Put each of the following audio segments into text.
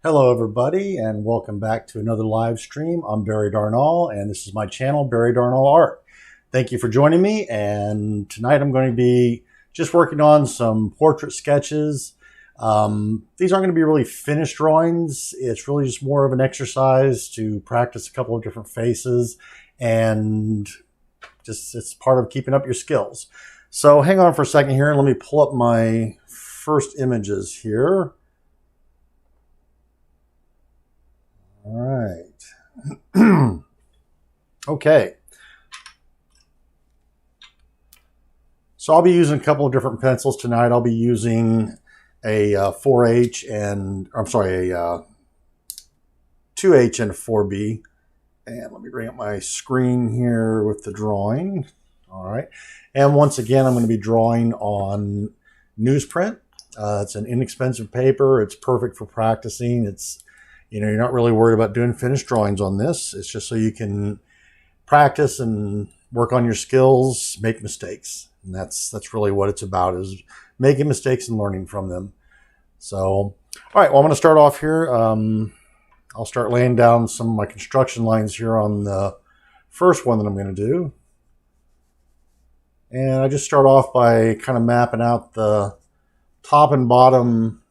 Hello everybody and welcome back to another live stream. I'm Barry Darnall and this is my channel, Barry Darnall Art. Thank you for joining me, and tonight I'm going to be just working on some portrait sketches. These aren't going to be really finished drawings. It's really just more of an exercise to practice a couple of different faces, and just it's part of keeping up your skills. So hang on for a second here and let me pull up my first images here. All right. Okay. So I'll be using a couple of different pencils tonight. I'll be using a 4H and, I'm sorry, a 2H and a 4B. And let me bring up my screen here with the drawing. All right. And once again, I'm going to be drawing on newsprint. It's an inexpensive paper. It's perfect for practicing. You're not really worried about doing finished drawings on this. It's just so you can practice and work on your skills, make mistakes. And that's really what it's about, is making mistakes and learning from them. So, all right, well, I'm going to start off here. I'll start laying down some of my construction lines here on the first one that I'm going to do. And I just start off by kind of mapping out the top and bottom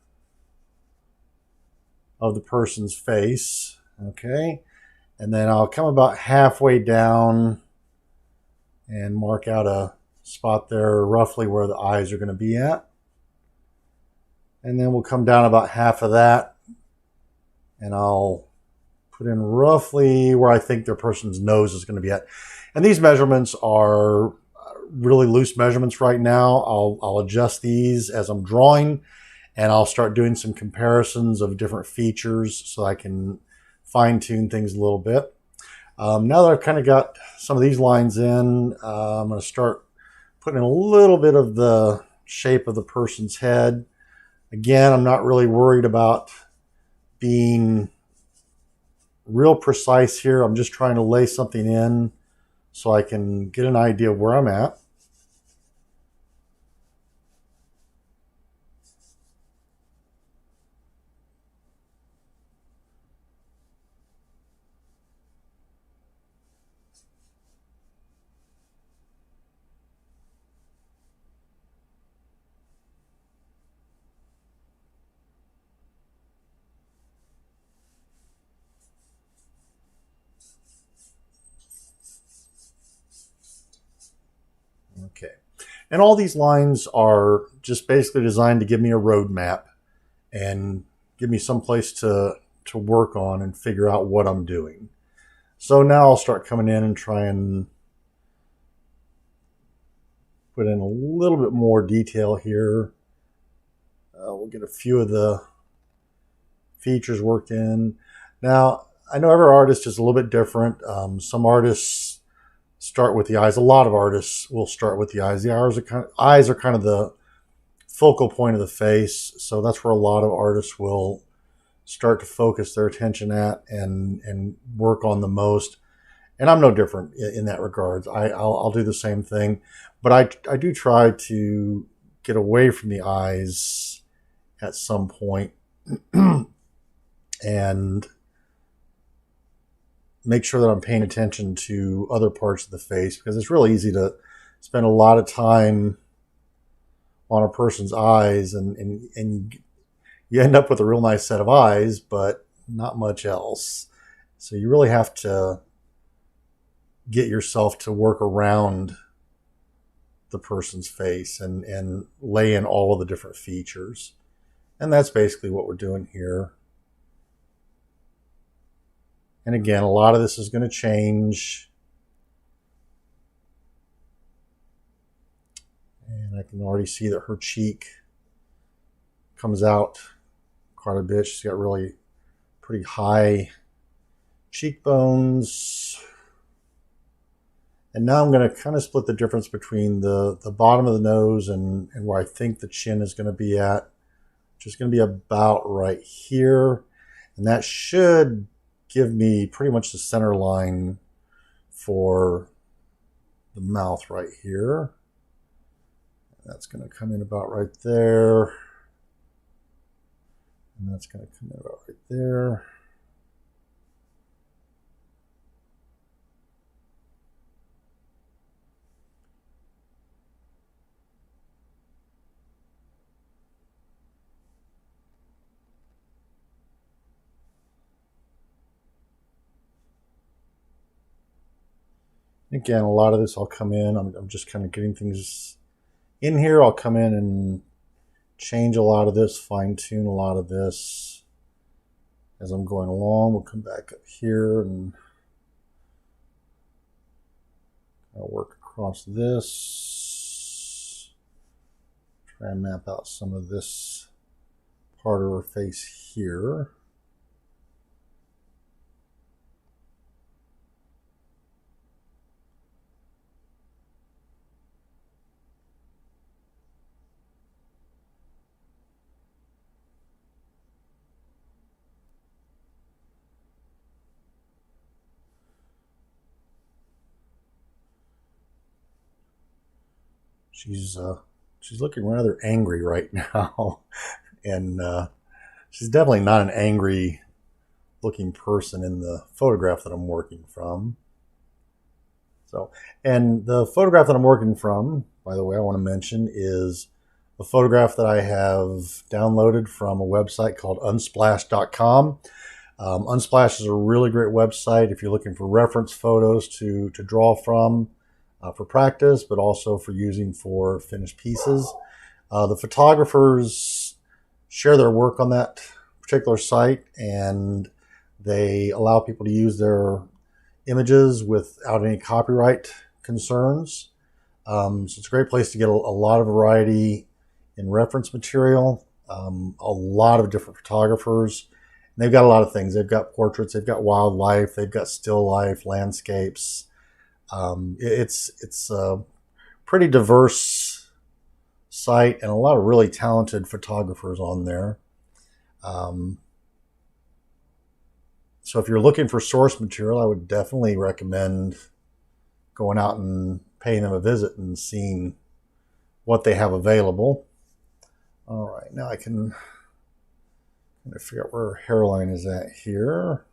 of the person's face. Okay, and then I'll come about halfway down and mark out a spot there roughly where the eyes are going to be at, and then we'll come down about half of that and I'll put in roughly where I think their person's nose is going to be at. And these measurements are really loose measurements right now. I'll adjust these as I'm drawing, and I'll start doing some comparisons of different features so I can fine-tune things a little bit. Now that I've kind of got some of these lines in, I'm going to start putting in a little bit of the shape of the person's head. Again, I'm not really worried about being real precise here. I'm just trying to lay something in so I can get an idea of where I'm at. Okay, and all these lines are just basically designed to give me a roadmap and give me some place to work on and figure out what I'm doing. So now I'll start coming in and try and put in a little bit more detail here. We'll get a few of the features worked in. Now, I know every artist is a little bit different. Some artists start with the eyes. A lot of artists will start with the eyes. The eyes are kind of the focal point of the face, so that's where a lot of artists will start to focus their attention at and work on the most. And I'm no different in that regard. I'll do the same thing, but I do try to get away from the eyes at some point and make sure that I'm paying attention to other parts of the face, because it's really easy to spend a lot of time on a person's eyes and you end up with a real nice set of eyes, but not much else. So you really have to get yourself to work around the person's face and lay in all of the different features. And that's basically what we're doing here. And again, a lot of this is going to change. And I can already see that her cheek comes out quite a bit. She's got really pretty high cheekbones. And now I'm going to kind of split the difference between the bottom of the nose and where I think the chin is going to be at, which is going to be about right here. And that should give me pretty much the center line for the mouth right here. That's going to come in about right there. And that's going to come in about right there. Again, a lot of this I'll come in. I'm just kind of getting things in here. I'll come in and change a lot of this, fine tune a lot of this as I'm going along. We'll come back up here and I'll work across this. Try and map out some of this part of her face here. She's looking rather angry right now, and she's definitely not an angry looking person in the photograph that I'm working from. So, and the photograph that I'm working from, by the way, I want to mention is a photograph that I have downloaded from a website called unsplash.com. Unsplash is a really great website if you're looking for reference photos to draw from for practice, but also for using for finished pieces. The photographers share their work on that particular site, and they allow people to use their images without any copyright concerns. So it's a great place to get a lot of variety in reference material, a lot of different photographers. And they've got a lot of things. They've got portraits, they've got wildlife, they've got still life, landscapes. It's a pretty diverse site and a lot of really talented photographers on there. So if you're looking for source material, I would definitely recommend going out and paying them a visit and seeing what they have available. All right, now I can kind of figure out where her hairline is at here.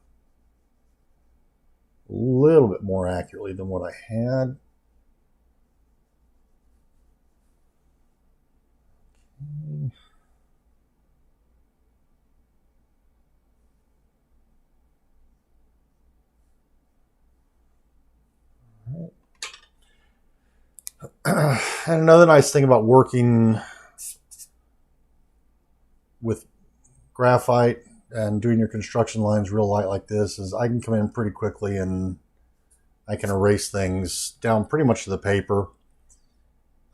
A little bit more accurately than what I had. And another nice thing about working with graphite and doing your construction lines real light like this is I can come in pretty quickly and I can erase things down pretty much to the paper.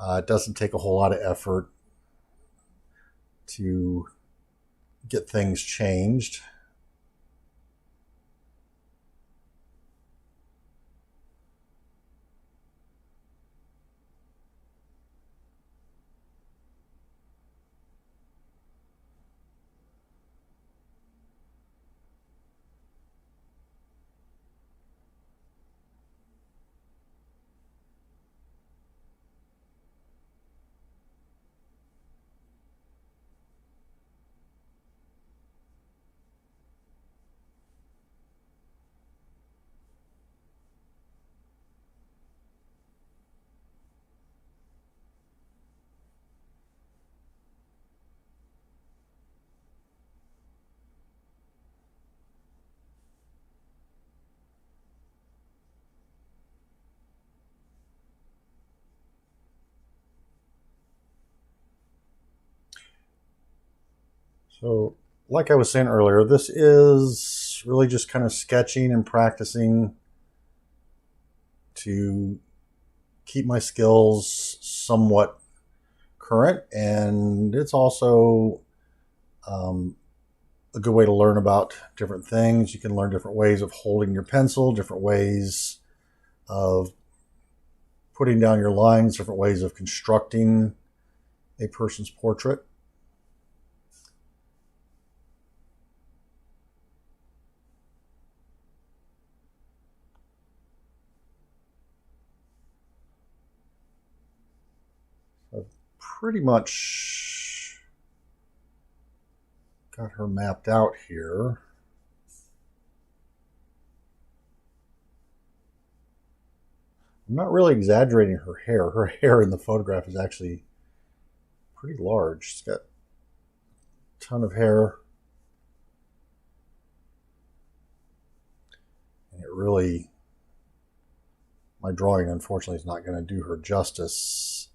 It doesn't take a whole lot of effort to get things changed. So, like I was saying earlier, this is really just kind of sketching and practicing to keep my skills somewhat current, and it's also a good way to learn about different things. You can learn different ways of holding your pencil, different ways of putting down your lines, different ways of constructing a person's portrait. I've pretty much got her mapped out here. I'm not really exaggerating her hair. Her hair in the photograph is actually pretty large. She's got a ton of hair. And it really, my drawing unfortunately is not going to do her justice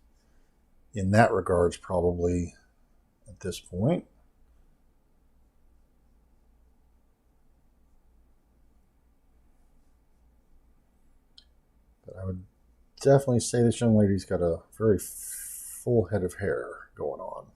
in that regards probably at this point. But I would definitely say this young lady's got a very full head of hair going on.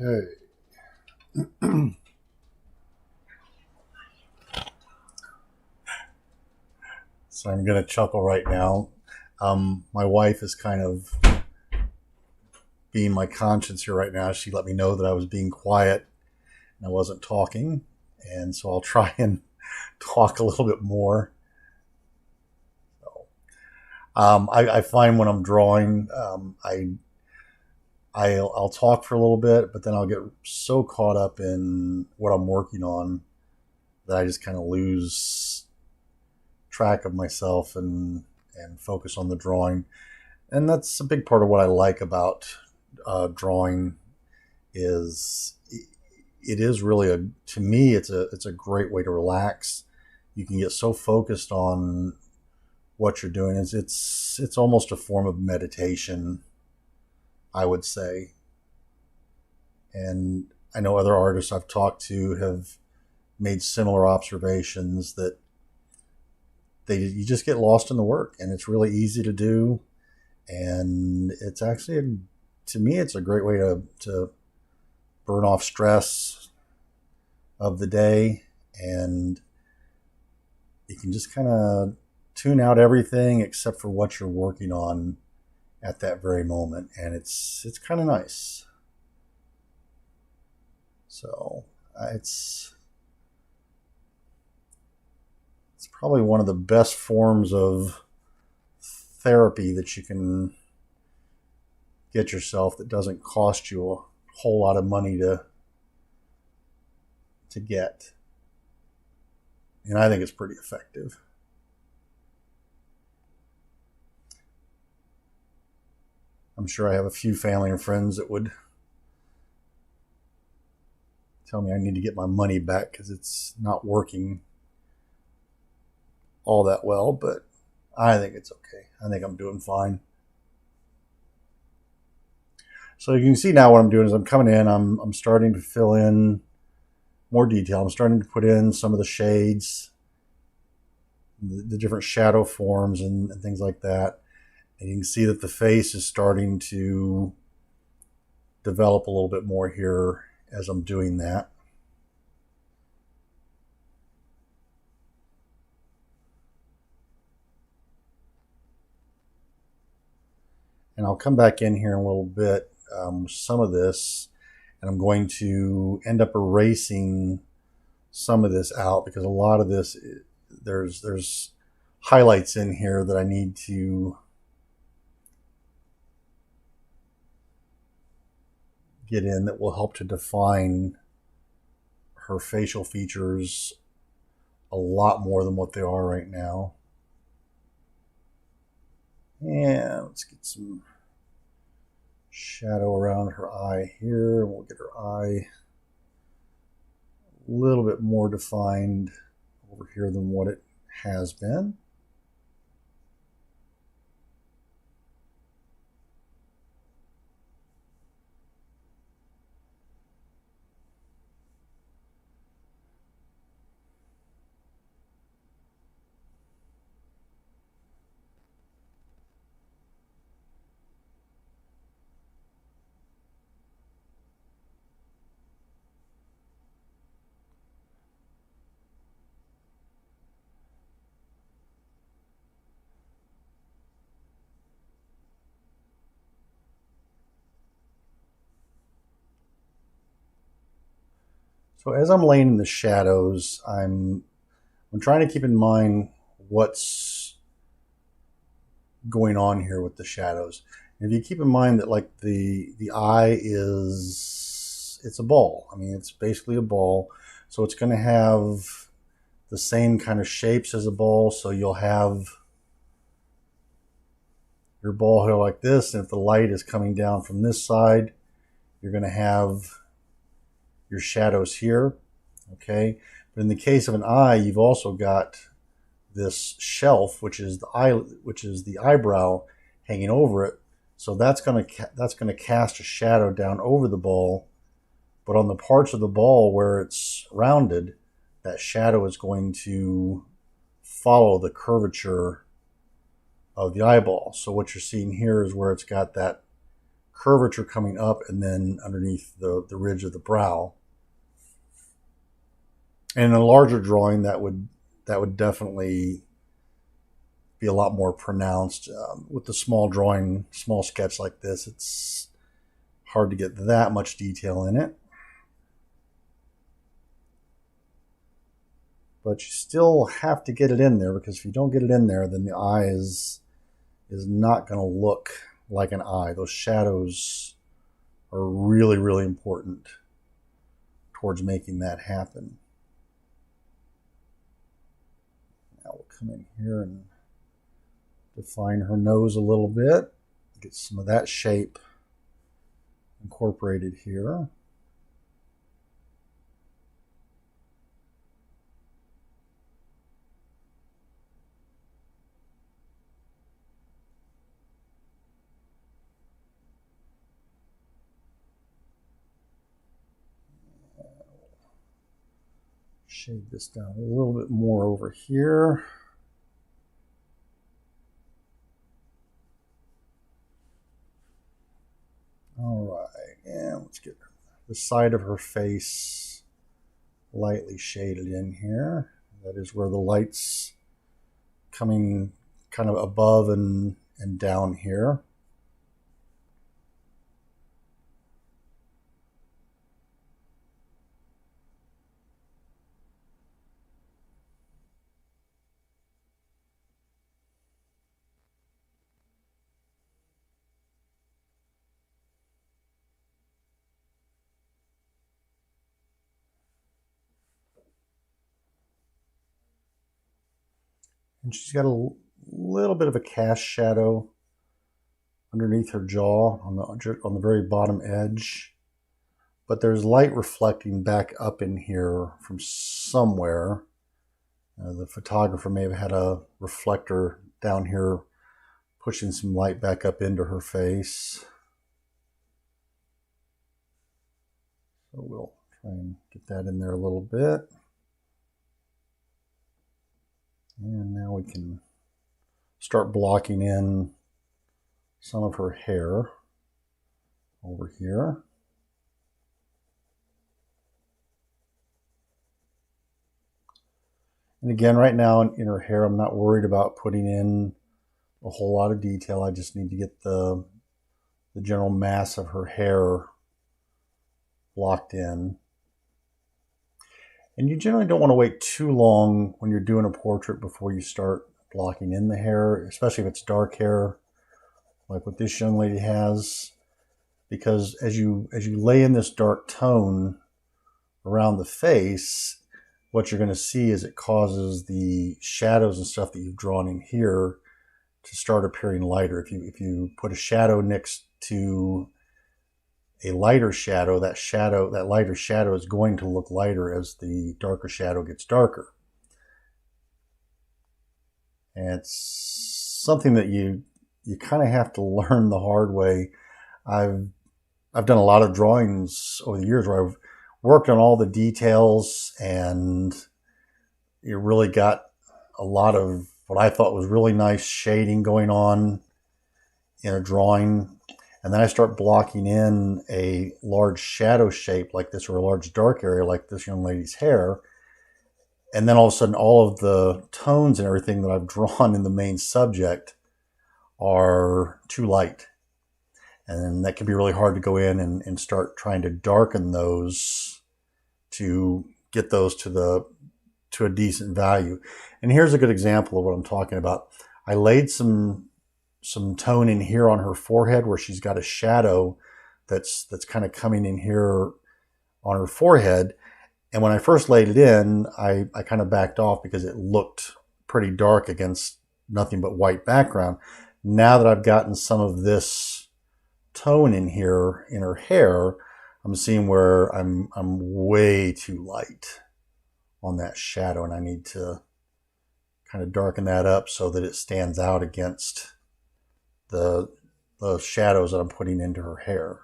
Okay. So I'm going to chuckle right now. My wife is kind of being my conscience here right now. She let me know that I was being quiet and I wasn't talking. And so I'll try and talk a little bit more. So, I find when I'm drawing, I'll talk for a little bit, but then I'll get so caught up in what I'm working on that I just kind of lose track of myself and focus on the drawing. And that's a big part of what I like about drawing. Is it is really to me it's a great way to relax. You can get so focused on what you're doing. It's almost a form of meditation, I would say. And I know other artists I've talked to have made similar observations that you just get lost in the work, and it's really easy to do. And it's actually, to me, it's a great way to burn off stress of the day, and you can just kind of tune out everything except for what you're working on at that very moment, and it's kind of nice. So it's probably one of the best forms of therapy that you can get yourself that doesn't cost you a whole lot of money to get. And I think it's pretty effective. I'm sure I have a few family and friends that would tell me I need to get my money back because it's not working all that well, but I think it's okay. I think I'm doing fine. So you can see now what I'm doing is I'm coming in, I'm starting to fill in more detail. I'm starting to put in some of the shades, the different shadow forms and things like that. And you can see that the face is starting to develop a little bit more here as I'm doing that. And I'll come back in here in a little bit with some of this, and I'm going to end up erasing some of this out because a lot of this, there's highlights in here that I need to get in that will help to define her facial features a lot more than what they are right now. And let's get some shadow around her eye here. We'll get her eye a little bit more defined over here than what it has been. So as I'm laying in the shadows, I'm trying to keep in mind what's going on here with the shadows. And if you keep in mind that like the eye it's a ball. I mean, it's basically a ball. So it's going to have the same kind of shapes as a ball. So you'll have your ball here like this. And if the light is coming down from this side, you're going to have your shadows here, okay? But in the case of an eye, you've also got this shelf, which is the eyebrow hanging over it. So that's going to cast a shadow down over the ball, but on the parts of the ball where it's rounded, that shadow is going to follow the curvature of the eyeball. So what you're seeing here is where it's got that curvature coming up and then underneath the ridge of the brow. And in a larger drawing, that would definitely be a lot more pronounced. With the small sketch like this, it's hard to get that much detail in it. But you still have to get it in there, because if you don't get it in there, then the eye is not going to look like an eye. Those shadows are really, really important towards making that happen. Now we'll come in here and define her nose a little bit. Get some of that shape incorporated here. Shade this down a little bit more over here. All right, and let's get the side of her face lightly shaded in here. That is where the light's coming kind of above and down here. And she's got a little bit of a cast shadow underneath her jaw on the very bottom edge. But there's light reflecting back up in here from somewhere. The photographer may have had a reflector down here pushing some light back up into her face. So we'll try and get that in there a little bit. And now we can start blocking in some of her hair over here. And again, right now in her hair, I'm not worried about putting in a whole lot of detail. I just need to get the general mass of her hair blocked in. And you generally don't want to wait too long when you're doing a portrait before you start blocking in the hair, especially if it's dark hair, like what this young lady has, because as you lay in this dark tone around the face, what you're going to see is it causes the shadows and stuff that you've drawn in here to start appearing lighter. If you put a shadow next to a lighter shadow, that lighter shadow is going to look lighter as the darker shadow gets darker. And it's something that you kind of have to learn the hard way. I've done a lot of drawings over the years where I've worked on all the details, and you really got a lot of what I thought was really nice shading going on in a drawing. And then I start blocking in a large shadow shape like this, or a large dark area like this young lady's hair. And then all of a sudden, all of the tones and everything that I've drawn in the main subject are too light. And that can be really hard to go in and start trying to darken those to get those to a decent value. And here's a good example of what I'm talking about. I laid some tone in here on her forehead where she's got a shadow that's kind of coming in here on her forehead. And when I first laid it in, I kind of backed off because it looked pretty dark against nothing but white background. Now that I've gotten some of this tone in here in her hair, I'm seeing where I'm way too light on that shadow, and I need to kind of darken that up so that it stands out against the shadows that I'm putting into her hair.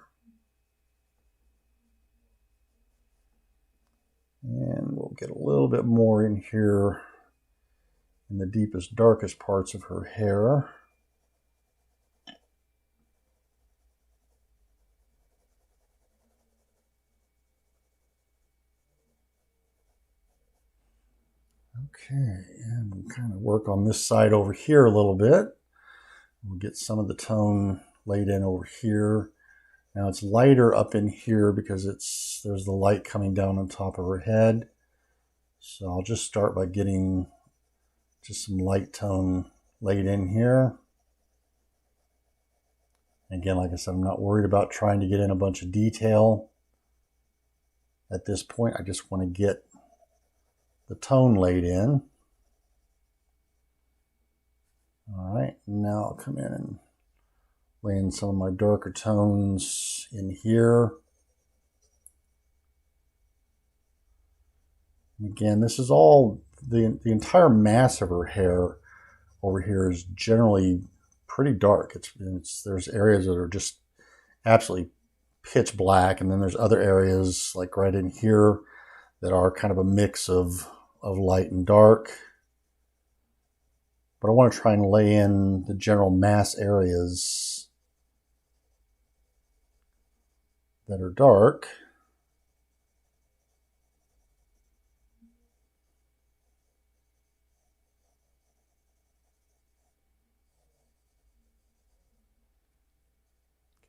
And we'll get a little bit more in here in the deepest, darkest parts of her hair. Okay, and we'll kind of work on this side over here a little bit. We'll get some of the tone laid in over here. Now it's lighter up in here because there's the light coming down on top of her head. So I'll just start by getting just some light tone laid in here. Again, like I said, I'm not worried about trying to get in a bunch of detail at this point. I just want to get the tone laid in. All right, now I'll come in and lay in some of my darker tones in here. And again, this is all, the entire mass of her hair over here is generally pretty dark. There's areas that are just absolutely pitch black, and then there's other areas like right in here that are kind of a mix of light and dark. But I want to try and lay in the general mass areas that are dark.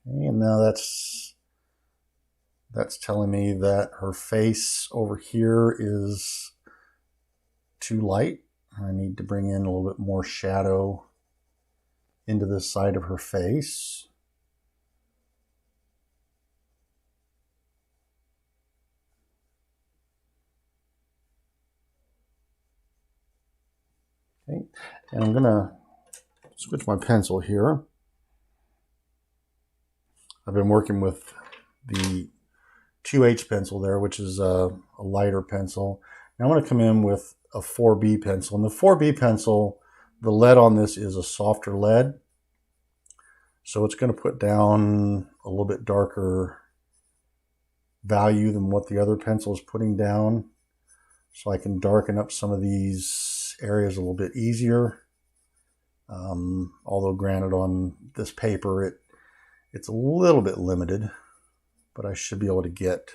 Okay, and now that's telling me that her face over here is too light. I need to bring in a little bit more shadow into the side of her face. Okay, and I'm gonna switch my pencil here. I've been working with the 2H pencil there, which is a lighter pencil. Now I'm going to come in with a 4B pencil. And the 4B pencil, the lead on this is a softer lead. So it's going to put down a little bit darker value than what the other pencil is putting down. So I can darken up some of these areas a little bit easier. Although granted, on this paper, it's a little bit limited, but I should be able to get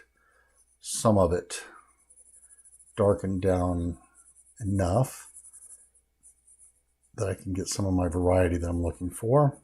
some of it darkened down enough that I can get some of my variety that I'm looking for.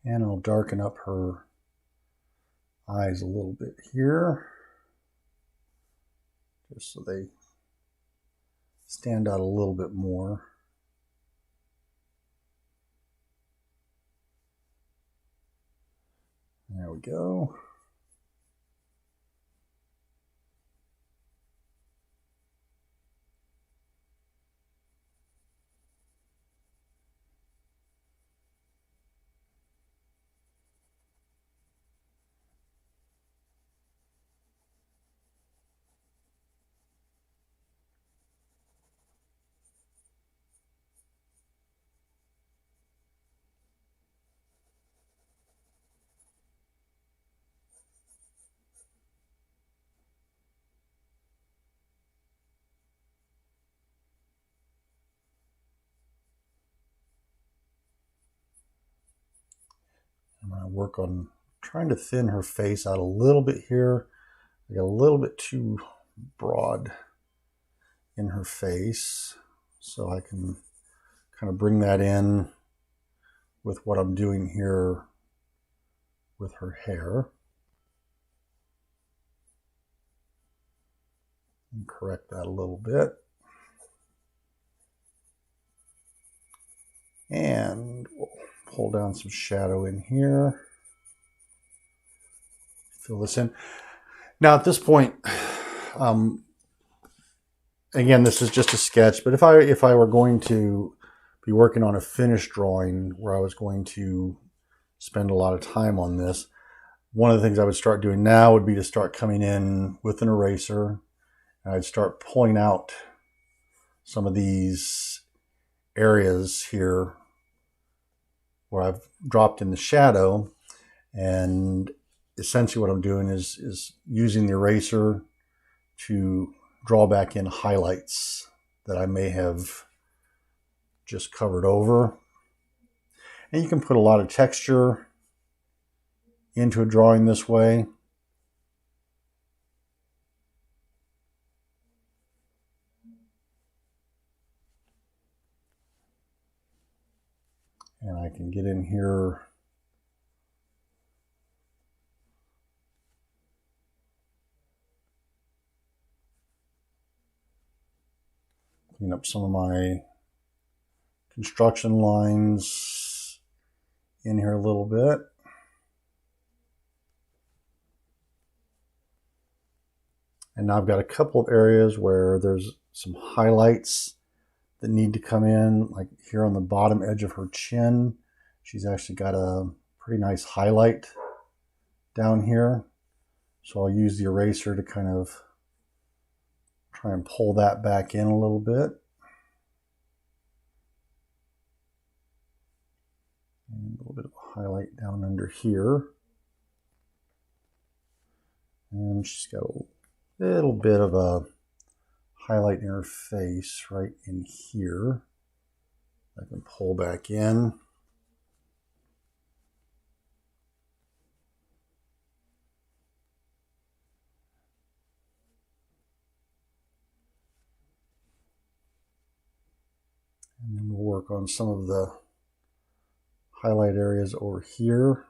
And I'll darken up her eyes a little bit here, just so they stand out a little bit more. There we go. I'm going to work on trying to thin her face out a little bit here. I got a little bit too broad in her face, so I can kind of bring that in with what I'm doing here with her hair. And correct that a little bit. And we'll pull down some shadow in here. Fill this in. Now at this point, again, this is just a sketch, but if I were going to be working on a finished drawing where I was going to spend a lot of time on this, one of the things I would start doing now would be to start coming in with an eraser, and I'd start pulling out some of these areas here where I've dropped in the shadow, and essentially what I'm doing is using the eraser to draw back in highlights that I may have just covered over. And you can put a lot of texture into a drawing this way. And I can get in here clean up some of my construction lines in here a little bit. And now I've got a couple of areas where there's some highlights that need to come in, like here on the bottom edge of her chin. She's actually got a pretty nice highlight down here. So I'll use the eraser to kind of try and pull that back in a little bit. And a little bit of a highlight down under here. And she's got a little bit of a highlight in her face right in here. I can pull back in. And then we'll work on some of the highlight areas over here.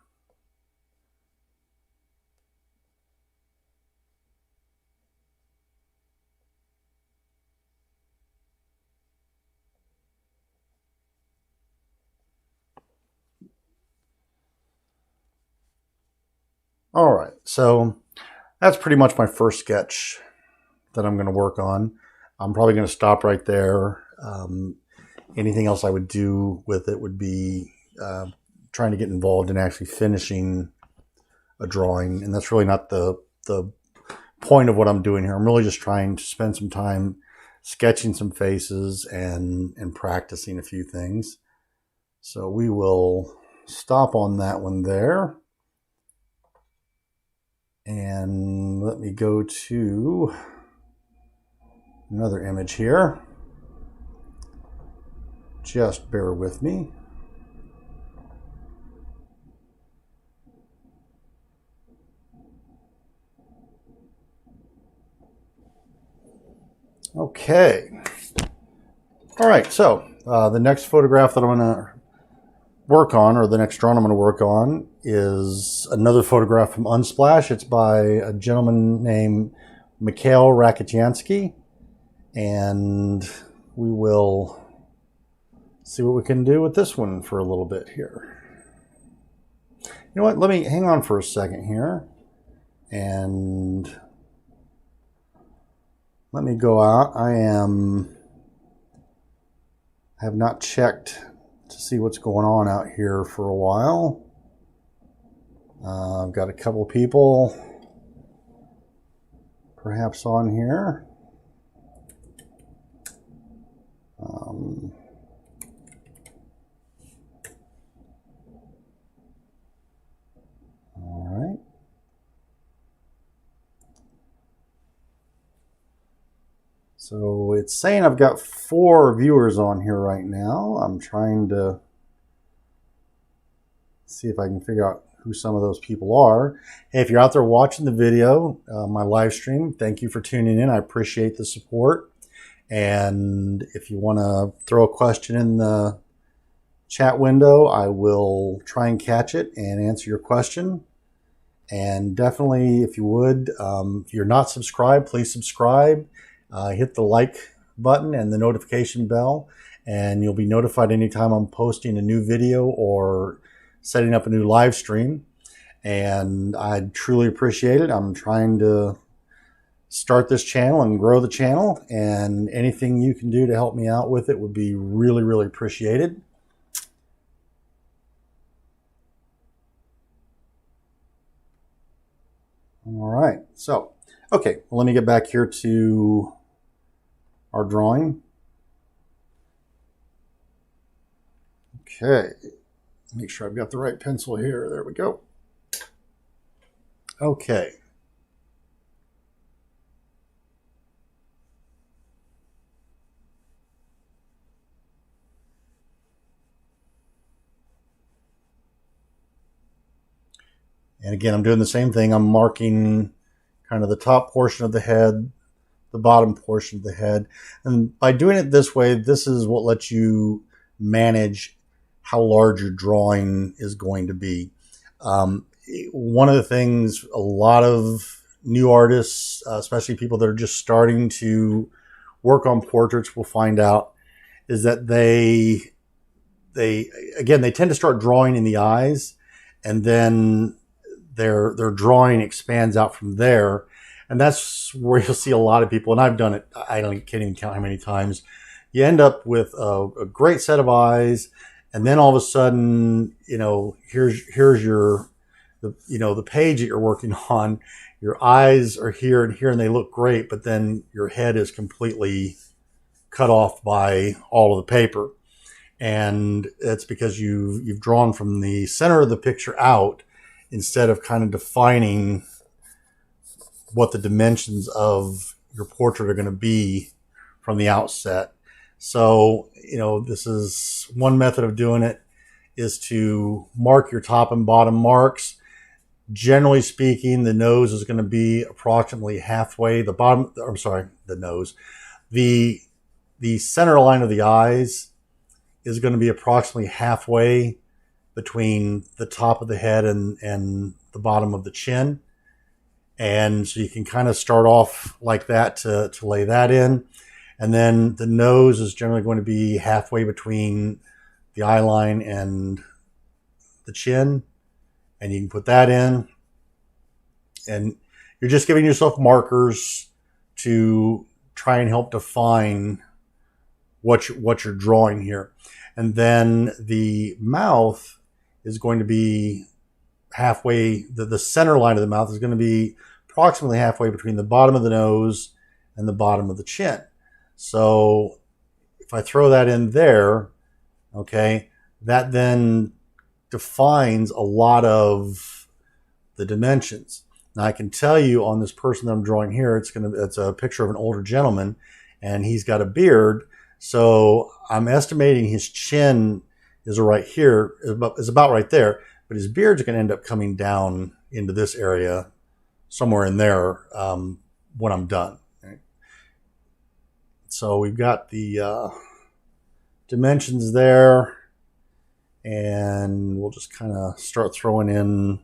All right, so that's pretty much my first sketch that I'm going to work on. I'm probably going to stop right there. Anything else I would do with it would be trying to get involved in actually finishing a drawing, and that's really not the point of what I'm doing here. I'm really just trying to spend some time sketching some faces and practicing a few things. So we will stop on that one there. And let me go to another image here. Just bear with me. Okay. All right, so the next photograph that I'm going to work on, or the next drawing I'm going to work on, is another photograph from Unsplash. It's by a gentleman named Mikhail Rakitiansky, and we will see what we can do with this one for a little bit here. You know what? Let me hang on for a second here, and let me go out. I have not checked to see what's going on out here for a while. I've got a couple people perhaps on here. All right. So it's saying I've got 4 viewers on here right now. I'm trying to see if I can figure out who some of those people are. Hey, if you're out there watching the video, my live stream, thank you for tuning in. I appreciate the support. And if you want to throw a question in the chat window, I will try and catch it and answer your question. And definitely, if you would, if you're not subscribed, please subscribe. Hit the like button and the notification bell, and you'll be notified anytime I'm posting a new video or setting up a new live stream. And I'd truly appreciate it. I'm trying to start this channel and grow the channel, and anything you can do to help me out with it would be really, really appreciated. All right, so, okay, well, let me get back here to our drawing. Okay, make sure I've got the right pencil here. There we go. Okay. And again, I'm doing the same thing. I'm marking kind of the top portion of the head, the bottom portion of the head. And by doing it this way, this is what lets you manage how large your drawing is going to be. One of the things a lot of new artists, especially people that are just starting to work on portraits, will find out is that they tend to start drawing in the eyes, and then their drawing expands out from there. And that's where you'll see a lot of people, and I've done it, can't even count how many times. You end up with a great set of eyes, and then all of a sudden, here's the page that you're working on, your eyes are here and here and they look great, but then your head is completely cut off by all of the paper. And it's because you've drawn from the center of the picture out instead of kind of defining what the dimensions of your portrait are going to be from the outset. So, this is one method of doing it, is to mark your top and bottom marks. Generally speaking, the nose is going to be approximately halfway. The nose. The center line of the eyes is going to be approximately halfway between the top of the head and the bottom of the chin. And so you can kind of start off like that to lay that in. And then the nose is generally going to be halfway between the eye line and the chin. And you can put that in. And you're just giving yourself markers to try and help define what you're drawing here. And then the mouth is going to be halfway, the center line of the mouth is going to be approximately halfway between the bottom of the nose and the bottom of the chin. So if I throw that in there, okay, that then defines a lot of the dimensions. Now I can tell you on this person that I'm drawing here, it's a picture of an older gentleman and he's got a beard. So I'm estimating his chin is right here, is about right there, but his beard's going to end up coming down into this area, somewhere in there, when I'm done. Right? So we've got the dimensions there, and we'll just kind of start throwing in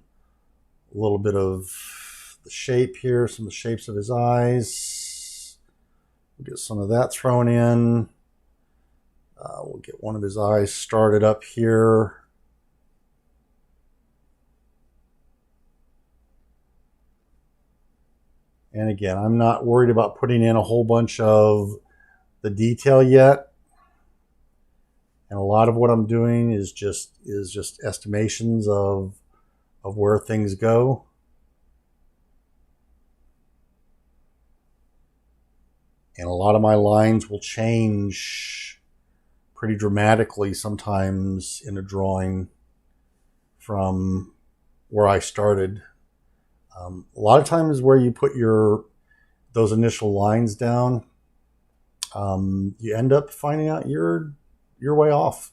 a little bit of the shape here, some of the shapes of his eyes. We'll get some of that thrown in. We'll get one of his eyes started up here. And again, I'm not worried about putting in a whole bunch of the detail yet. And a lot of what I'm doing is just estimations of where things go. And a lot of my lines will change pretty dramatically sometimes in a drawing from where I started. A lot of times where you put those initial lines down, you end up finding out you're way off.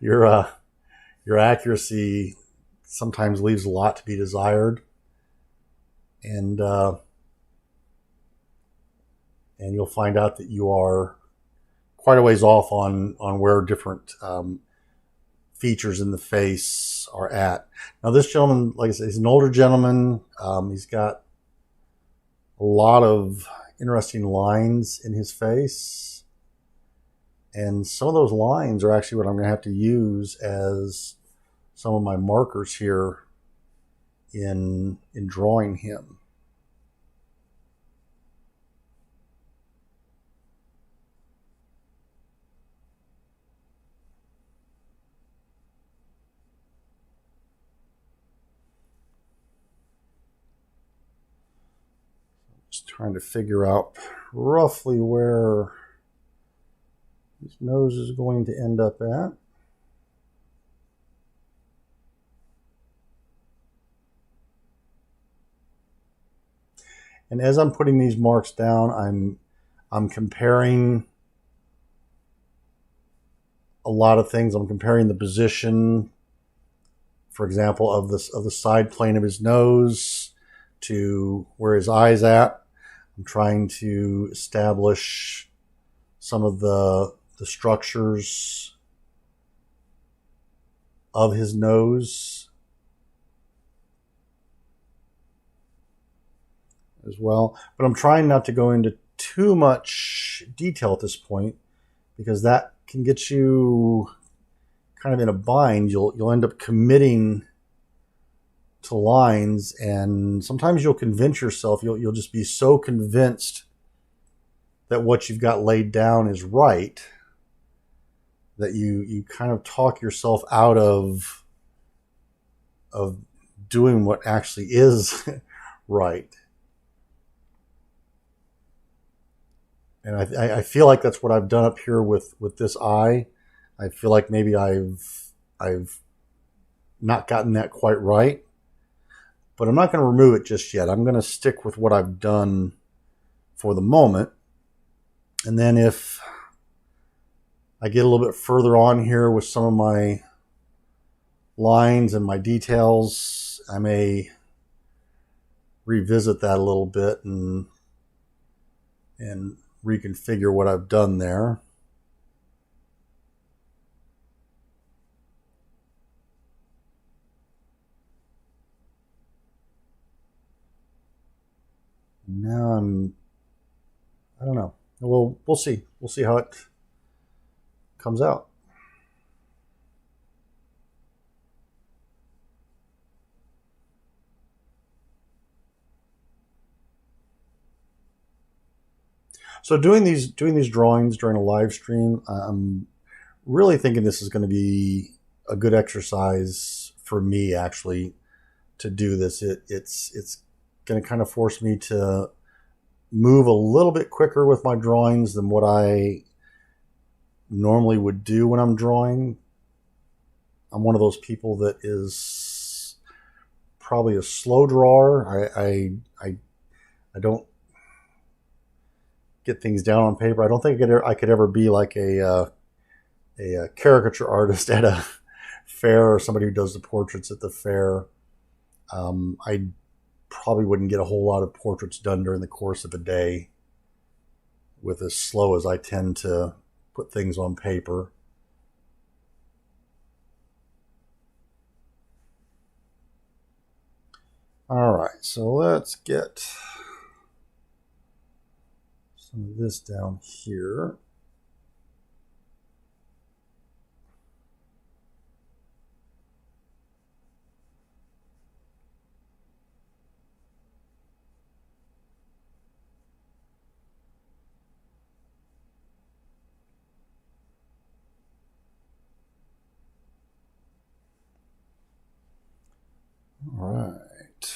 Your accuracy sometimes leaves a lot to be desired, and you'll find out that you are quite a ways off on where different features in the face are at. Now this gentleman, like I said, he's an older gentleman. He's got a lot of interesting lines in his face. And some of those lines are actually what I'm going to have to use as some of my markers here in drawing him. Just trying to figure out roughly where his nose is going to end up at. And as I'm putting these marks down, I'm comparing a lot of things. I'm comparing the position, for example, of the side plane of his nose to where his eye's at. I'm trying to establish some of the structures of his nose as well. But I'm trying not to go into too much detail at this point, because that can get you kind of in a bind. You'll end up committing to lines, and sometimes you'll convince yourself, you'll just be so convinced that what you've got laid down is right that you kind of talk yourself out of doing what actually is right. And I feel like that's what I've done up here with this eye. I feel like maybe I've not gotten that quite right, but I'm not going to remove it just yet. I'm going to stick with what I've done for the moment. And then if I get a little bit further on here with some of my lines and my details, I may revisit that a little bit and reconfigure what I've done there. Now I don't know. We'll see. We'll see how it comes out. So doing these drawings during a live stream, I'm really thinking this is going to be a good exercise for me actually to do this. It's going to kind of force me to move a little bit quicker with my drawings than what I normally would do when I'm drawing. I'm one of those people that is probably a slow drawer. I don't get things down on paper. I don't think I could ever be like a caricature artist at a fair or somebody who does the portraits at the fair. I probably wouldn't get a whole lot of portraits done during the course of a day with as slow as I tend to put things on paper. All right, so let's get some of this down here. All right.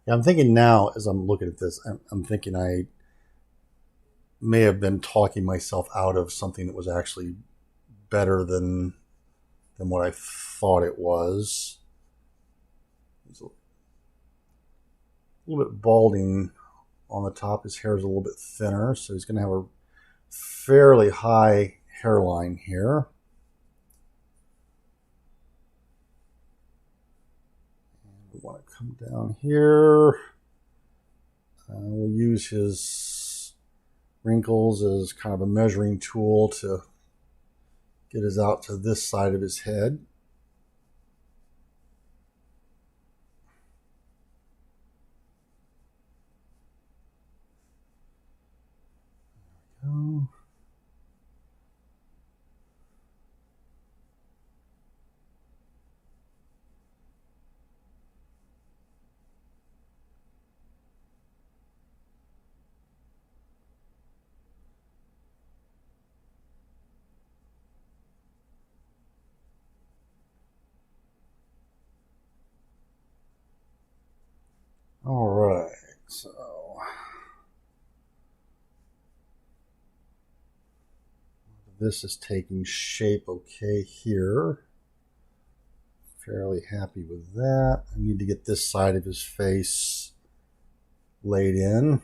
Yeah, I'm thinking now as I'm looking at this, I'm thinking I may have been talking myself out of something that was actually better than what I thought it was. It's a little bit balding on the top. His hair is a little bit thinner, so he's going to have a fairly high hairline here. We want to come down here. We'll use his wrinkles as kind of a measuring tool to get us out to this side of his head. There we go. All right, so this is taking shape okay here. Fairly happy with that. I need to get this side of his face laid in.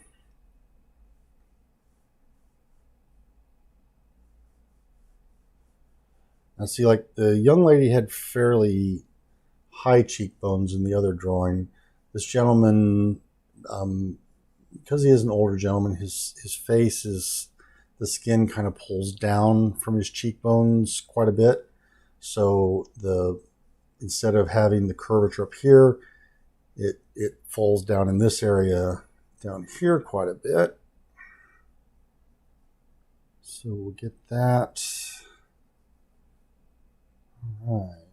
Now see, like the young lady had fairly high cheekbones in the other drawing. This gentleman, because he is an older gentleman, his face is, the skin kind of pulls down from his cheekbones quite a bit. So instead of having the curvature up here, it falls down in this area down here quite a bit. So we'll get that. All right.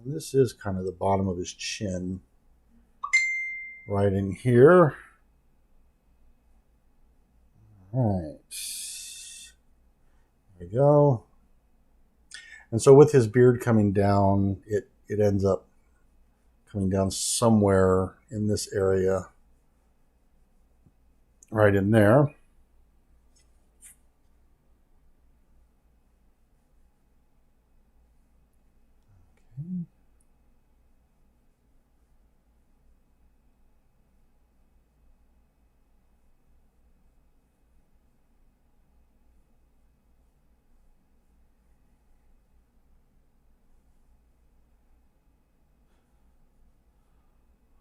And this is kind of the bottom of his chin. Right in here. All right. There we go. And so with his beard coming down, it ends up coming down somewhere in this area, right in there.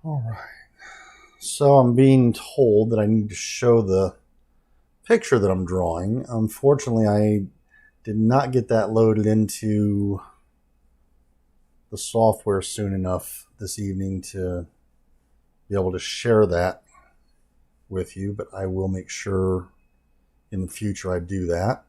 All right. So I'm being told that I need to show the picture that I'm drawing. Unfortunately, I did not get that loaded into the software soon enough this evening to be able to share that with you, but I will make sure in the future I do that.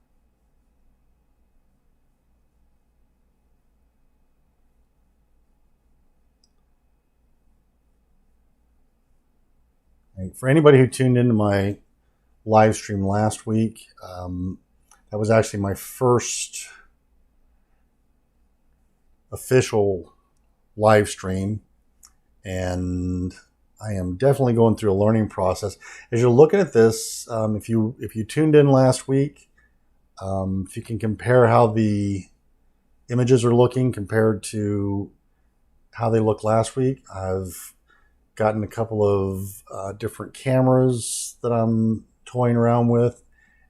And for anybody who tuned into my live stream last week, that was actually my first official live stream, and I am definitely going through a learning process. As you're looking at this, if you tuned in last week, if you can compare how the images are looking compared to how they looked last week, I've gotten a couple of different cameras that I'm toying around with,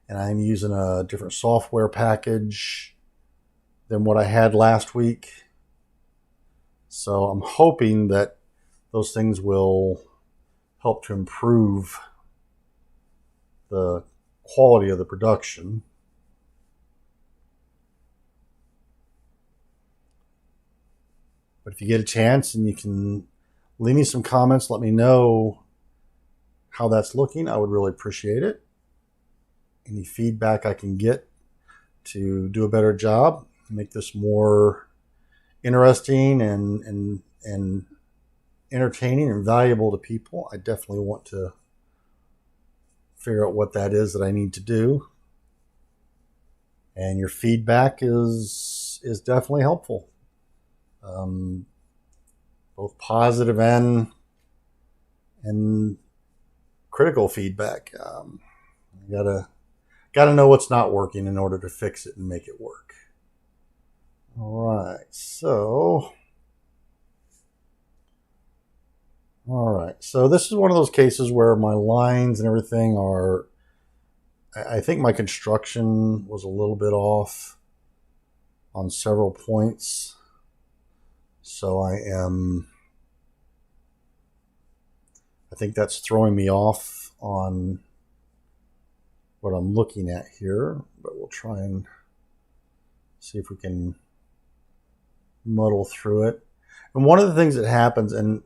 and I'm using a different software package than what I had last week. So I'm hoping that those things will help to improve the quality of the production. But if you get a chance and you can leave me some comments, let me know how that's looking. I would really appreciate it. Any feedback I can get to do a better job, make this more interesting and entertaining and valuable to people, I definitely want to figure out what that is that I need to do. And your feedback is definitely helpful. Both positive and critical feedback. You gotta know what's not working in order to fix it and make it work. All right, so this is one of those cases where my lines and everything are, I think my construction was a little bit off on several points. So I think that's throwing me off on what I'm looking at here, but we'll try and see if we can muddle through it. And one of the things that happens, and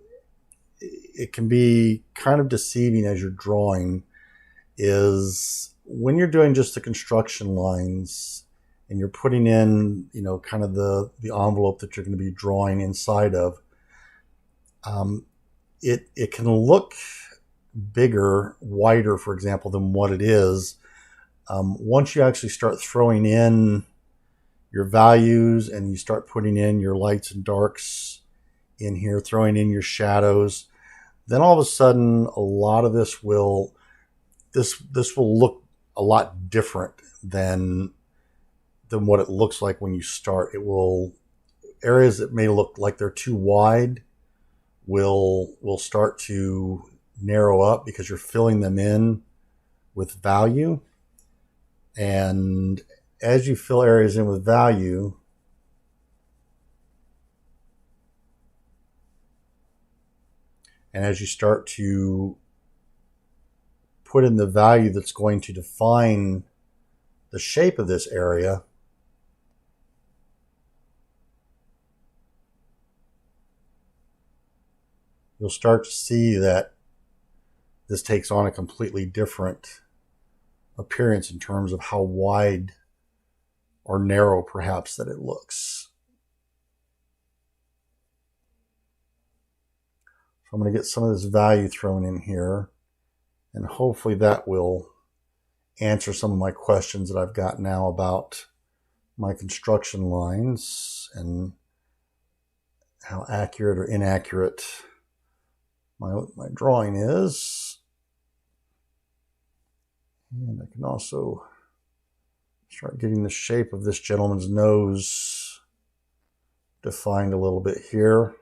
it can be kind of deceiving as you're drawing, is when you're doing just the construction lines and you're putting in, kind of the envelope that you're going to be drawing inside of, it can look bigger, wider, for example, than what it is. Once you actually start throwing in your values and you start putting in your lights and darks in here, throwing in your shadows, then all of a sudden a lot of this will look a lot different than what it looks like when you start. It will, areas that may look like they're too wide will start to narrow up because you're filling them in with value. And as you fill areas in with value, and as you start to put in the value that's going to define the shape of this area, you'll start to see that this takes on a completely different appearance in terms of how wide or narrow perhaps that it looks. So I'm going to get some of this value thrown in here, and hopefully that will answer some of my questions that I've got now about my construction lines and how accurate or inaccurate my drawing is. And I can also start getting the shape of this gentleman's nose defined a little bit here.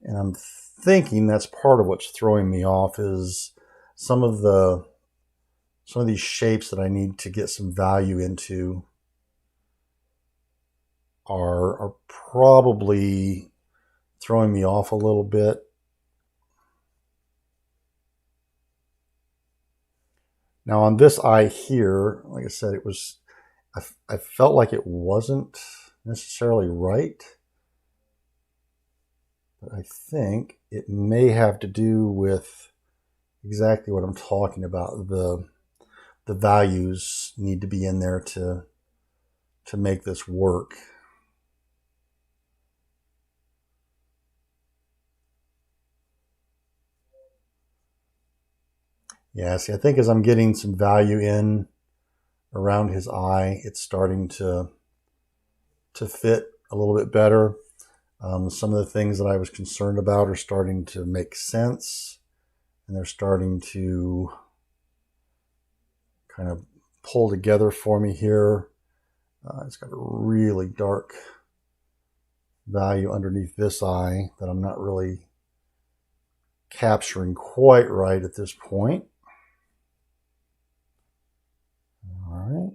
And I'm thinking that's part of what's throwing me off is some of these shapes that I need to get some value into are probably throwing me off a little bit. Now on this eye here, like I said, I felt like it wasn't necessarily right. But I think it may have to do with exactly what I'm talking about. The values need to be in there to make this work. Yeah, see, I think as I'm getting some value in around his eye, it's starting to fit a little bit better. Some of the things that I was concerned about are starting to make sense, and they're starting to kind of pull together for me here. It's got a really dark value underneath this eye that I'm not really capturing quite right at this point. All right.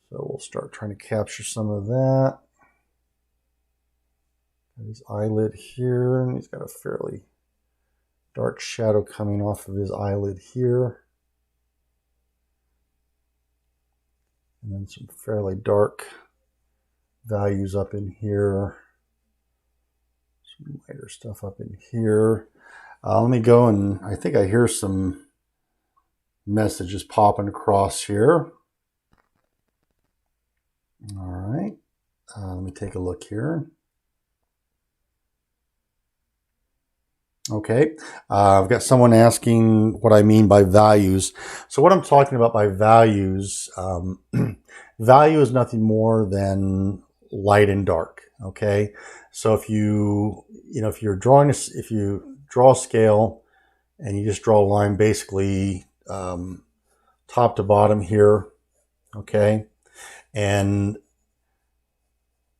So we'll start trying to capture some of that. Got his eyelid here, and he's got a fairly dark shadow coming off of his eyelid here. And then some fairly dark values up in here. Some lighter stuff up in here. Let me go, and I think I hear some messages popping across here. All right, let me take a look here. Okay, I've got someone asking what I mean by values. So what I'm talking about by values, value is nothing more than light and dark. Okay, so if you draw a scale and you just draw a line basically top to bottom here, okay, and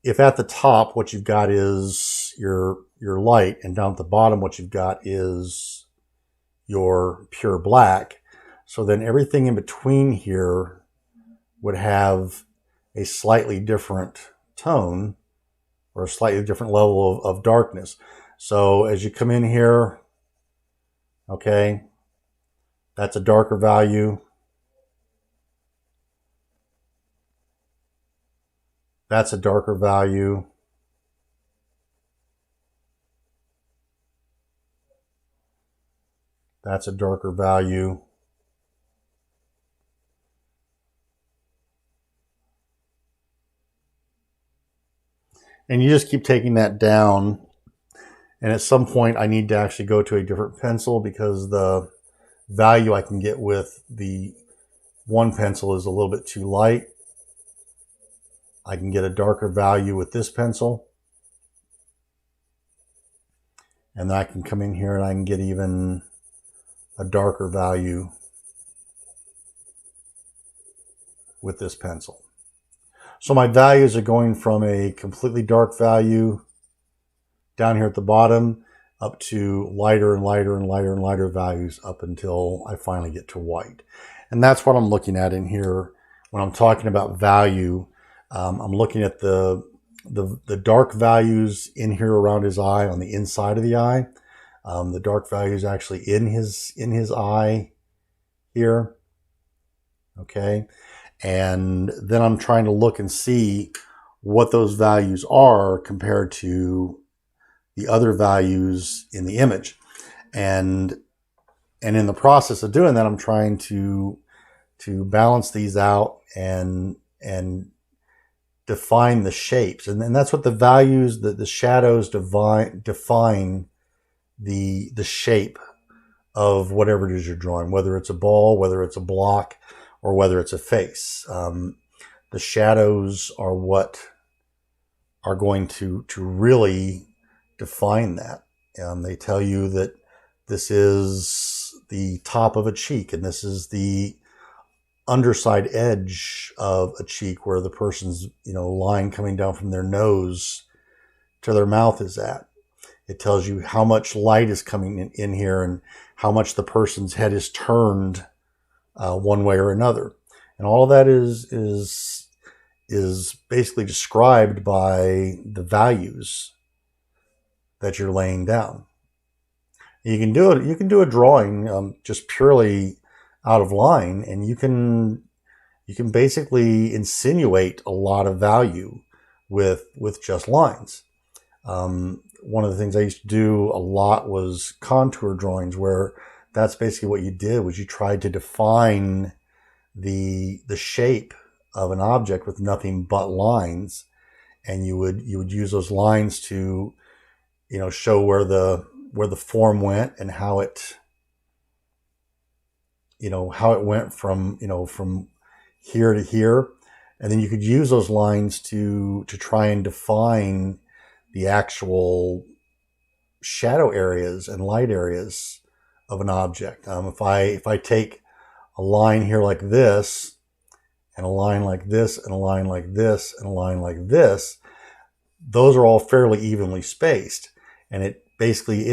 if at the top what you've got is your light, and down at the bottom what you've got is your pure black, so then everything in between here would have a slightly different tone or a slightly different level of darkness. So as you come in here, okay, that's a darker value. That's a darker value. That's a darker value. And you just keep taking that down. And at some point I need to actually go to a different pencil because the value I can get with the one pencil is a little bit too light. I can get a darker value with this pencil. And then I can come in here and I can get even a darker value with this pencil. So my values are going from a completely dark value down here at the bottom up to lighter and lighter and lighter and lighter values up until I finally get to white. And that's what I'm looking at in here when I'm talking about value. I'm looking at the dark values in here around his eye on the inside of the eye. The dark values actually in his eye here. Okay. And then I'm trying to look and see what those values are compared to the other values in the image. And in the process of doing that, I'm trying to balance these out and define the shapes. And that's what the values, the shadows define the shape of whatever it is you're drawing, whether it's a ball, whether it's a block, or whether it's a face. The shadows are what are going to really define that. They tell you that this is the top of a cheek, and this is the underside edge of a cheek where the person's, line coming down from their nose to their mouth is at. It tells you how much light is coming in here and how much the person's head is turned one way or another. And all of that is basically described by the values that you're laying down. You can do it. You can do a drawing just purely out of line, and you can basically insinuate a lot of value with just lines. One of the things I used to do a lot was contour drawings, where that's basically what you did, was you tried to define the shape of an object with nothing but lines, and you would use those lines to show where the form went and how it went from here to here, and then you could use those lines to try and define the actual shadow areas and light areas of an object. If I take a line here like this, and a line like this, and a line like this, and a line like this, those are all fairly evenly spaced, and it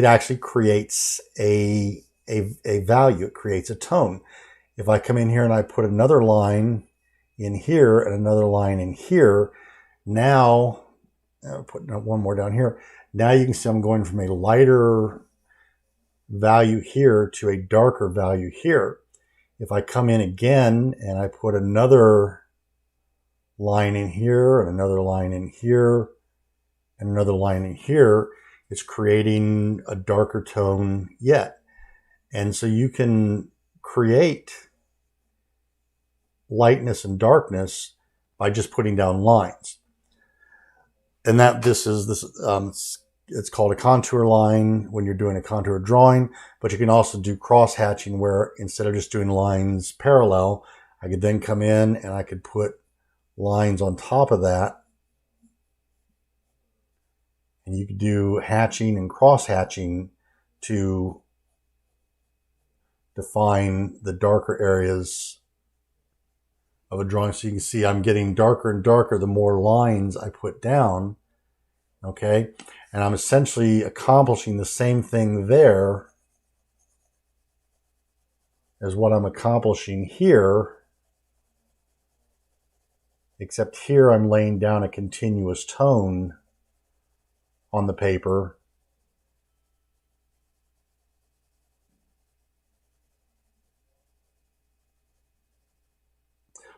actually creates a value. It creates a tone. If I come in here and I put another line in here and another line in here, now I'll put one more down here. Now you can see I'm going from a lighter value here to a darker value here. If I come in again and I put another line in here and another line in here and another line in here, it's creating a darker tone yet. And so you can create lightness and darkness by just putting down lines. And it's called a contour line when you're doing a contour drawing, but you can also do cross hatching, where instead of just doing lines parallel, I could then come in and I could put lines on top of that. And you could do hatching and cross hatching to define the darker areas of a drawing. So you can see I'm getting darker and darker the more lines I put down. Okay, and I'm essentially accomplishing the same thing there as what I'm accomplishing here, except here I'm laying down a continuous tone on the paper.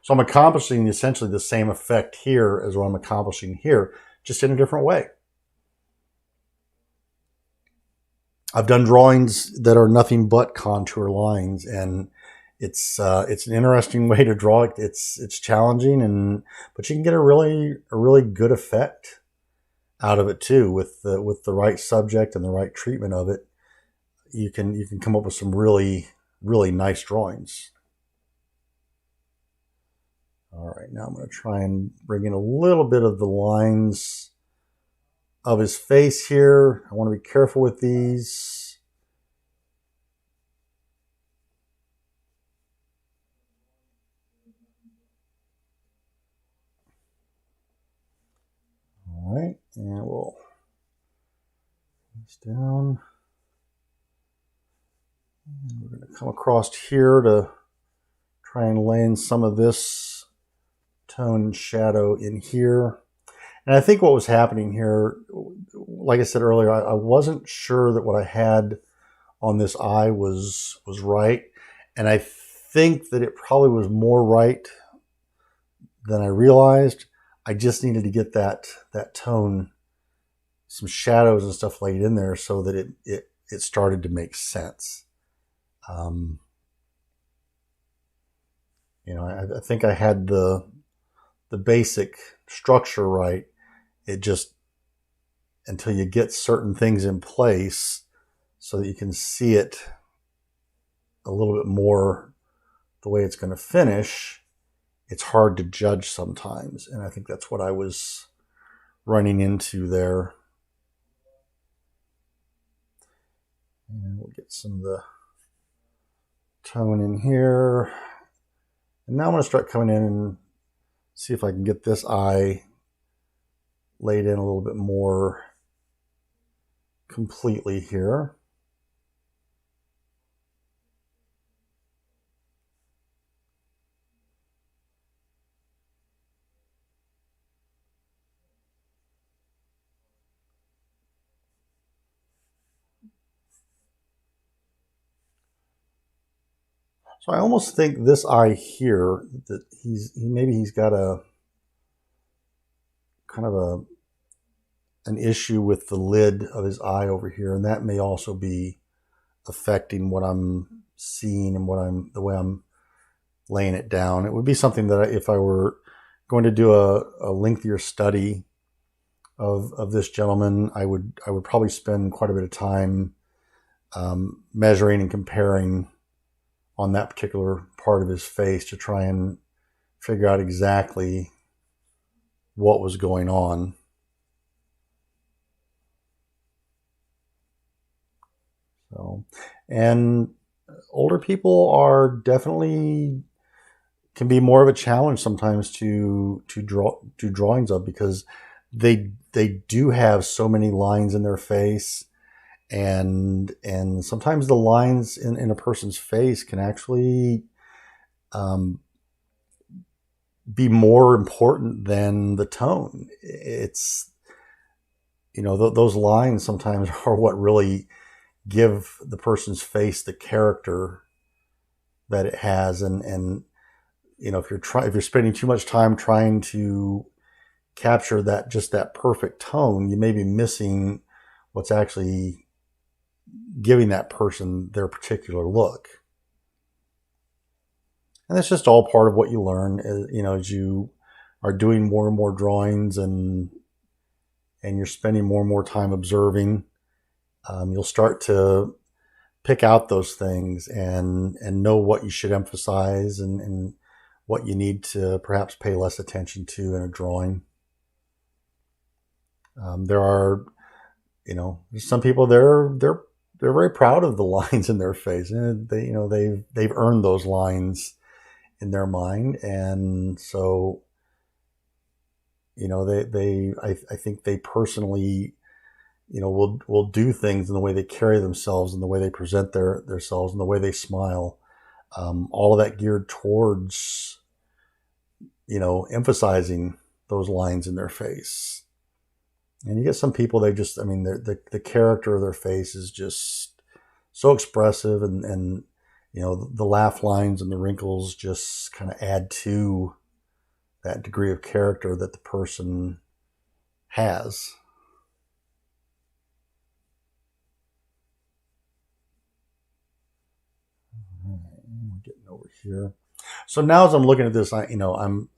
So I'm accomplishing essentially the same effect here as what I'm accomplishing here, just in a different way. I've done drawings that are nothing but contour lines, and it's an interesting way to draw it. It's challenging, but you can get a really good effect out of it too, with the right subject and the right treatment of it. You can come up with some really nice drawings. All right, now I'm going to try and bring in a little bit of the lines of his face here. I want to be careful with these. All right, and we'll put this down. And we're going to come across here to try and lay in some of this tone and shadow in here. And I think what was happening here, like I said earlier, I wasn't sure that what I had on this eye was right. And I think that it probably was more right than I realized. I just needed to get that tone, some shadows and stuff laid in there so that it started to make sense. I think I had the basic structure right. It just, until you get certain things in place so that you can see it a little bit more the way it's going to finish, it's hard to judge sometimes. And I think that's what I was running into there. And we'll get some of the tone in here. And now I'm going to start coming in and see if I can get this eye laid in a little bit more completely here. So I almost think this eye here, that maybe he's got a kind of an issue with the lid of his eye over here, and that may also be affecting what I'm seeing and the way I'm laying it down. It would be something that if I were going to do a lengthier study of this gentleman, I would probably spend quite a bit of time measuring and comparing on that particular part of his face to try and figure out exactly what was going on. So, and older people are definitely can be more of a challenge sometimes to draw drawings of, because they do have so many lines in their face, and sometimes the lines in a person's face can actually be more important than the tone. It's, you know, those lines sometimes are what really give the person's face the character that it has. And you know, if you're spending too much time trying to capture that perfect tone, you may be missing what's actually giving that person their particular look. And that's just all part of what you learn, you know, as you are doing more and more drawings and you're spending more and more time observing. You'll start to pick out those things and know what you should emphasize and what you need to perhaps pay less attention to in a drawing. There are, you know, some people they're very proud of the lines in their face, and they, you know, they've earned those lines in their mind, and so, you know, I think they personally, you know, will do things in the way they carry themselves and the way they present themselves and the way they smile. All of that geared towards, you know, emphasizing those lines in their face. And you get some people, they just, I mean, the character of their face is just so expressive, and you know, the laugh lines and the wrinkles just kind of add to that degree of character that the person has. We're getting over here. So now as I'm looking at this, I'm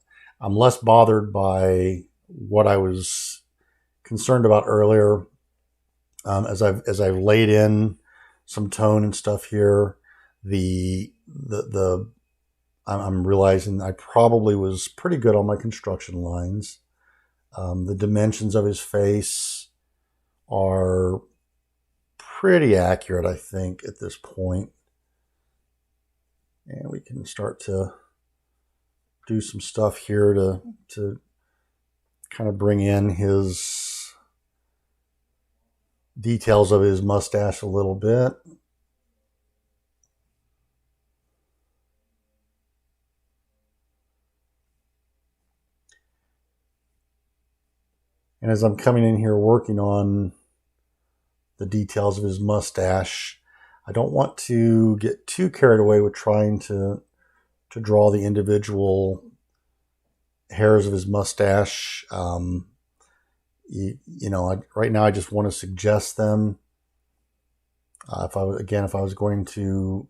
less bothered by what I was concerned about earlier. As I've laid in some tone and stuff here, I'm realizing I probably was pretty good on my construction lines. The dimensions of his face are pretty accurate, I think, at this point. And we can start to do some stuff here to kind of bring in his details of his mustache a little bit. And as I'm coming in here working on the details of his mustache, I don't want to get too carried away with trying to draw the individual hairs of his mustache. You know, right now I just want to suggest them. If I was going to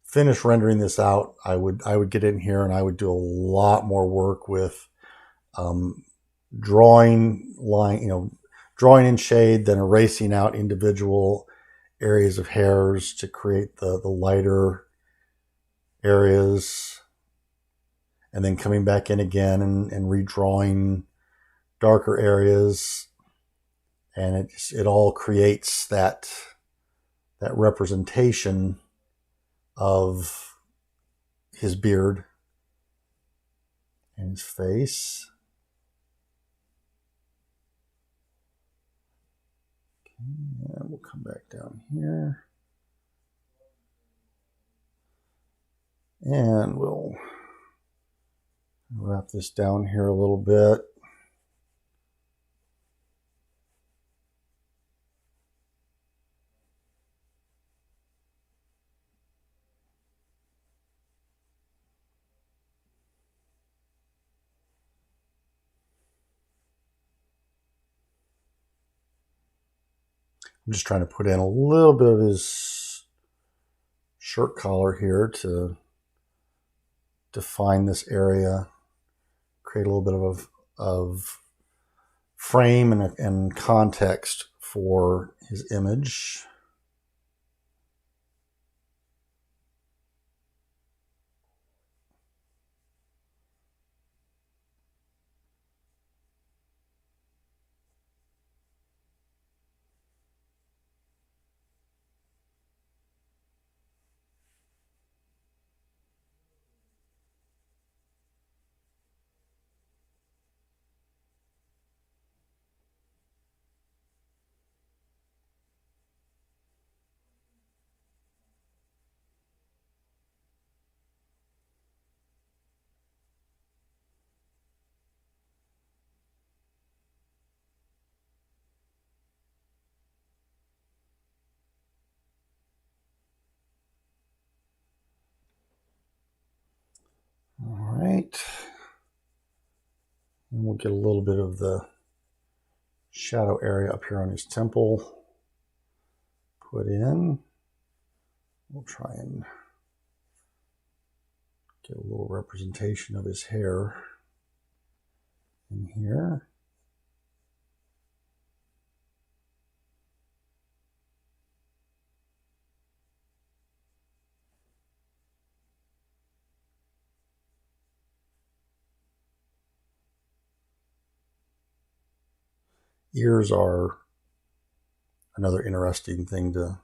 finish rendering this out, I would get in here and I would do a lot more work with drawing in shade, then erasing out individual areas of hairs to create the lighter areas, and then coming back in again and redrawing darker areas, and it all creates that representation of his beard and his face. Okay, and we'll come back down here. And we'll wrap this down here a little bit. I'm just trying to put in a little bit of his shirt collar here to define this area, create a little bit of frame and context for his image. All right. And we'll get a little bit of the shadow area up here on his temple put in. We'll try and get a little representation of his hair in here. Ears are another interesting thing to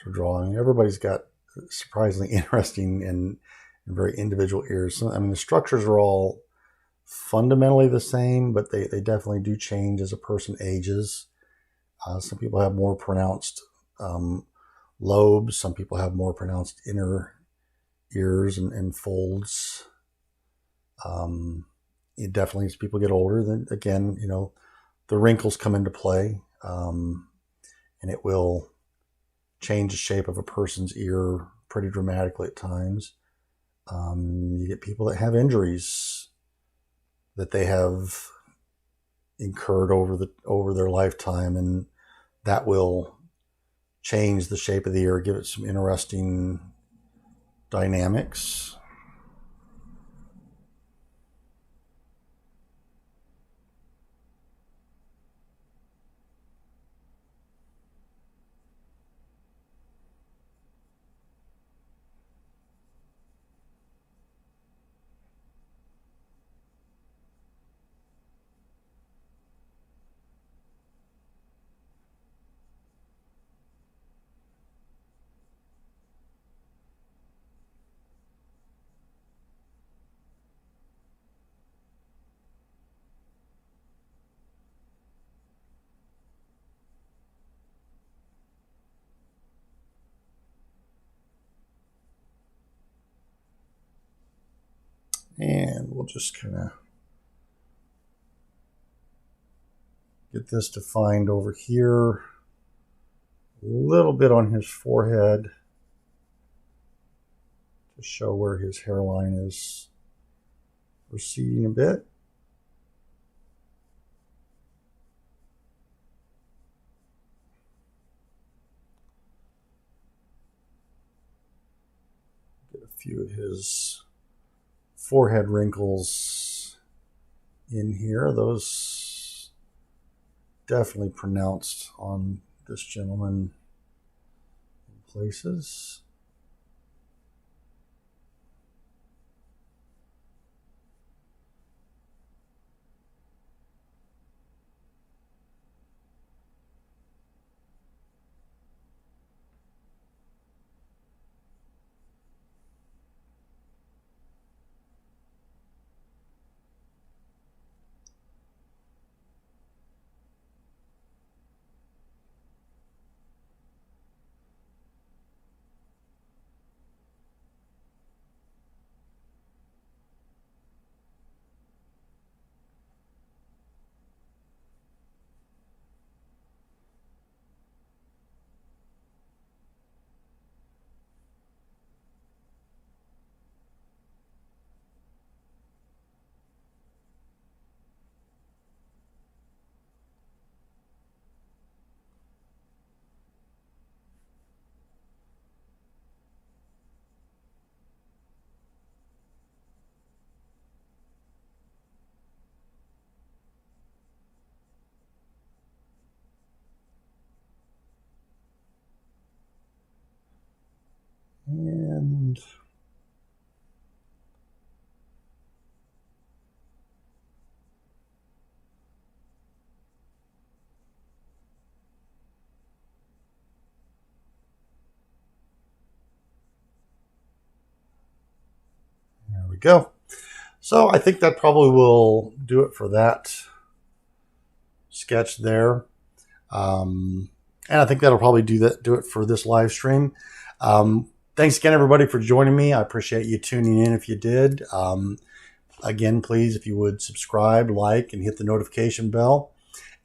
draw. I mean, everybody's got surprisingly interesting and very individual ears. I mean, the structures are all fundamentally the same, but they definitely do change as a person ages. Some people have more pronounced lobes. Some people have more pronounced inner ears and folds. It definitely, as people get older, then again, the wrinkles come into play, and it will change the shape of a person's ear pretty dramatically at times. You get people that have injuries that they have incurred over their lifetime, and that will change the shape of the ear, give it some interesting dynamics. And we'll just kind of get this defined over here. A little bit on his forehead to show where his hairline is receding a bit. Get a few of his forehead wrinkles in here. Those definitely pronounced on this gentleman in places. And there we go. So I think that probably will do it for that sketch there. And I think that'll probably do it for this live stream. Thanks again, everybody, for joining me. I appreciate you tuning in if you did. Again, please, if you would subscribe, like, and hit the notification bell.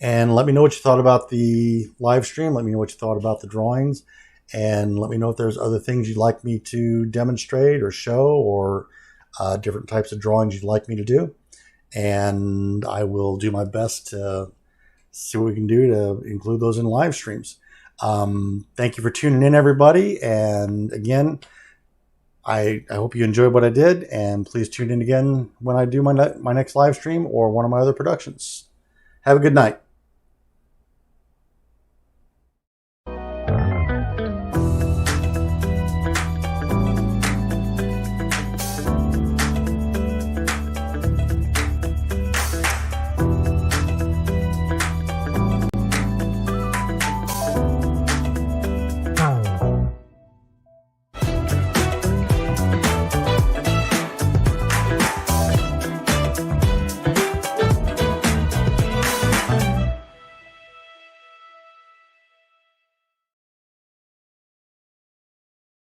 And let me know what you thought about the live stream. Let me know what you thought about the drawings. And let me know if there's other things you'd like me to demonstrate or show, or different types of drawings you'd like me to do. And I will do my best to see what we can do to include those in live streams. Thank you for tuning in, everybody. And again, I hope you enjoyed what I did. And please tune in again when I do my next live stream or one of my other productions. Have a good night.